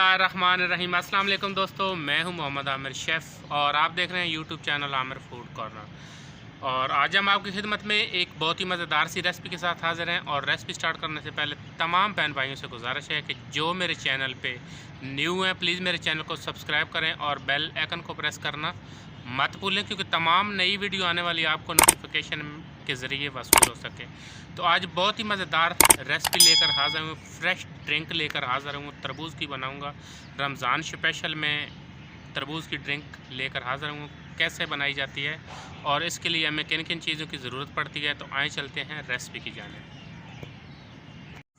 बिस्मिल्लाहिर्रहमानिर्रहीम। अस्सलाम वालेकुम दोस्तों, मैं हूं मोहम्मद आमिर शेफ़ और आप देख रहे हैं YouTube channel Aamir food corner. और आज हम आपकी खिदमत में एक बहुत ही मज़ेदार सी रेसिपी के साथ हाज़िर हैं। और रेसिपी स्टार्ट करने से पहले तमाम बहन भाइयों से गुजारिश है कि जो मेरे चैनल पे न्यू हैं प्लीज़ मेरे चैनल को सब्सक्राइब करें और बेल आइकन को प्रेस करना मत भूलें, क्योंकि तमाम नई वीडियो आने वाली आपको नोटिफिकेशन के ज़रिए वसूल हो सके। तो आज बहुत ही मज़ेदार रेसिपी लेकर हाज़िर हूँ, फ्रेश ड्रिंक लेकर हाज़िर हूँ। तरबूज़ की बनाऊँगा, रमज़ान स्पेशल में तरबूज़ की ड्रिंक लेकर हाज़िर हूँ। कैसे बनाई जाती है और इसके लिए हमें किन किन चीज़ों की ज़रूरत पड़ती है, तो आए चलते हैं रेसिपी की जानिब।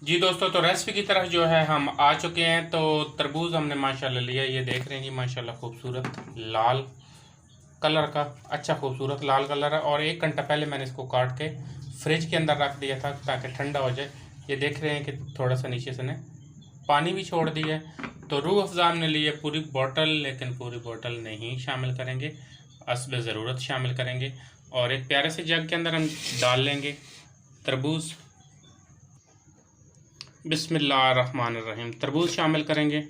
जी दोस्तों, तो रेसिपी की तरफ जो है हम आ चुके हैं। तो तरबूज़ हमने माशाल्लाह लिया, ये देख रहे हैं जी, माशाल्लाह खूबसूरत लाल कलर का, अच्छा खूबसूरत लाल कलर है। और 1 घंटा पहले मैंने इसको काट के फ्रिज के अंदर रख दिया था ताकि ठंडा हो जाए। ये देख रहे हैं कि थोड़ा सा नीचे से ने पानी भी छोड़ दिया है। तो रूह अफ़ज़ा हमने ली है पूरी बोतल, लेकिन पूरी बोतल नहीं शामिल करेंगे, हस्ब ज़रूरत शामिल करेंगे। और एक प्यारे से जग के अंदर हम डाल लेंगे तरबूज़। बिस्मिल्लाहिर्रहमानिर्रहीम, तरबूज़ शामिल करेंगे।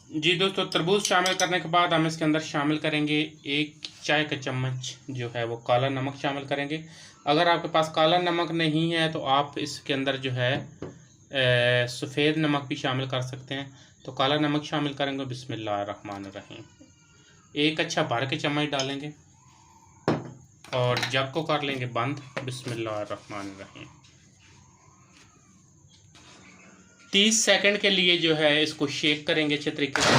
जी दोस्तों, तरबूज शामिल करने के बाद हम इसके अंदर शामिल करेंगे 1 चाय का चम्मच जो है वो काला नमक शामिल करेंगे। अगर आपके पास काला नमक नहीं है तो आप इसके अंदर जो है सफ़ेद नमक भी शामिल कर सकते हैं। तो काला नमक शामिल करेंगे। बिस्मिल्लाहिर्रहमानिर्रहीम, 1 अच्छा भर के चम्मच डालेंगे और जग को कर लेंगे बंद। बिस्मिल्लाहिर्रहमानिर्रहीम, 30 सेकंड के लिए जो है इसको शेक करेंगे अच्छे तरीके से।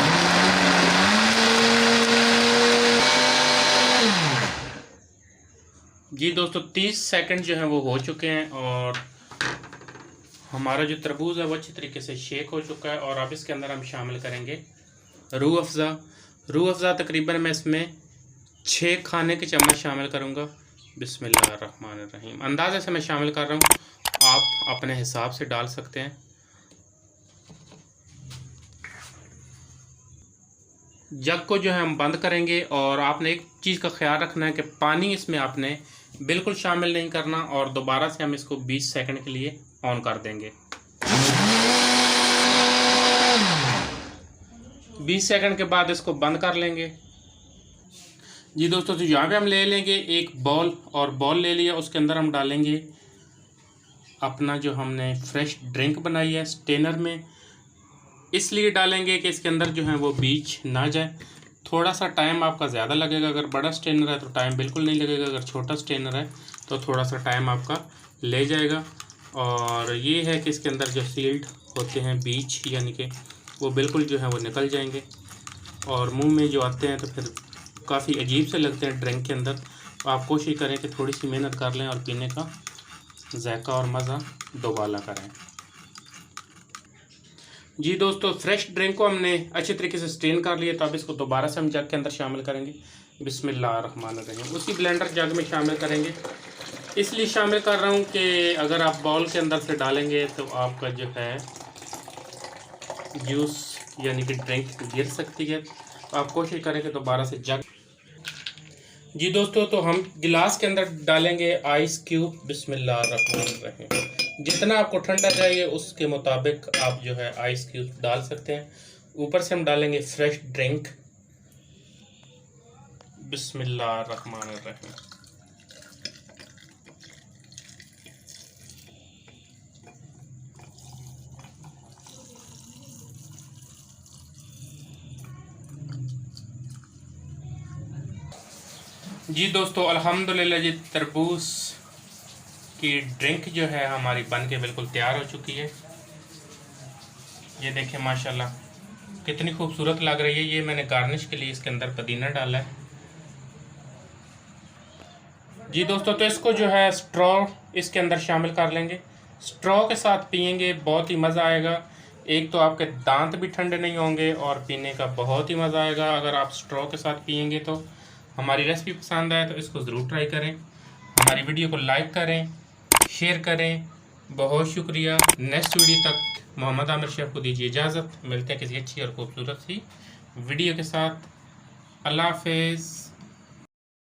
जी दोस्तों, 30 सेकंड जो है वो हो चुके हैं और हमारा जो तरबूज है वो अच्छी तरीके से शेक हो चुका है। और अब इसके अंदर हम शामिल करेंगे रूह अफ़ज़ा। रूह अफ़ज़ा तकरीबन मैं इसमें 6 खाने के चम्मच शामिल करूँगा। बिस्मिल्लाहिर्रहमानिर्रहीम, अंदाज़े से मैं शामिल कर रहा हूँ, आप अपने हिसाब से डाल सकते हैं। जग को जो है हम बंद करेंगे। और आपने एक चीज़ का ख्याल रखना है कि पानी इसमें आपने बिल्कुल शामिल नहीं करना। और दोबारा से हम इसको 20 सेकंड के लिए ऑन कर देंगे। 20 सेकंड के बाद इसको बंद कर लेंगे। जी दोस्तों, तो यहाँ पे हम ले लेंगे एक बॉल, और बॉल ले लिया, उसके अंदर हम डालेंगे अपना जो हमने फ्रेश ड्रिंक बनाई है स्टेनर में। इसलिए डालेंगे कि इसके अंदर जो है वो बीज ना जाए। थोड़ा सा टाइम आपका ज़्यादा लगेगा, अगर बड़ा स्ट्रेनर है तो टाइम बिल्कुल नहीं लगेगा, अगर छोटा स्ट्रेनर है तो थोड़ा सा टाइम आपका ले जाएगा। और ये है कि इसके अंदर जो सील्ड होते हैं बीज, यानी कि वो बिल्कुल जो है वो निकल जाएंगे और मुंह में जो आते हैं तो फिर काफ़ी अजीब से लगते हैं ड्रिंक के अंदर। तो आप कोशिश करें कि थोड़ी सी मेहनत कर लें और पीने का जायका और मज़ा दोबाला करें। जी दोस्तों, फ्रेश ड्रिंक को हमने अच्छे तरीके से स्ट्रेन कर लिया। तो अब इसको दोबारा से हम जग के अंदर शामिल करेंगे। बिस्मिल्लाहिर्रहमानिर्रहीम, उसी ब्लेंडर जग में शामिल करेंगे। इसलिए शामिल कर रहा हूँ कि अगर आप बाउल के अंदर से डालेंगे तो आपका जो है जूस यानी कि ड्रिंक गिर सकती है। तो आप कोशिश करें कि दोबारा से जग। जी दोस्तों, तो हम गिलास के अंदर डालेंगे आइस क्यूब। बिस्मिल्लाहिर्रहमानिर्रहीम, जितना आपको ठंडा चाहिए उसके मुताबिक आप जो है आइस क्यूब डाल सकते हैं। ऊपर से हम डालेंगे फ्रेश ड्रिंक। बिस्मिल्लाहिर्रहमानिर्रहीम, जी दोस्तों, अल्हम्दुलिल्लाह जी, तरबूज की ड्रिंक जो है हमारी बन के बिल्कुल तैयार हो चुकी है। ये देखें माशाल्लाह कितनी खूबसूरत लग रही है। ये मैंने गार्निश के लिए इसके अंदर पुदीना डाला है। जी दोस्तों, तो इसको जो है स्ट्रॉ इसके अंदर शामिल कर लेंगे। स्ट्रॉ के साथ पियेंगे, बहुत ही मज़ा आएगा। एक तो आपके दांत भी ठंडे नहीं होंगे और पीने का बहुत ही मज़ा आएगा अगर आप स्ट्रॉ के साथ पियेंगे। तो हमारी रेसिपी पसंद आए तो इसको ज़रूर ट्राई करें। हमारी वीडियो को लाइक करें, शेयर करें। बहुत शुक्रिया। नेक्स्ट वीडियो तक मोहम्मद आमिर शेफ़ को दीजिए इजाज़त। मिलते हैं किसी अच्छी और खूबसूरत सी वीडियो के साथ। अल्लाह हाफ़िज़।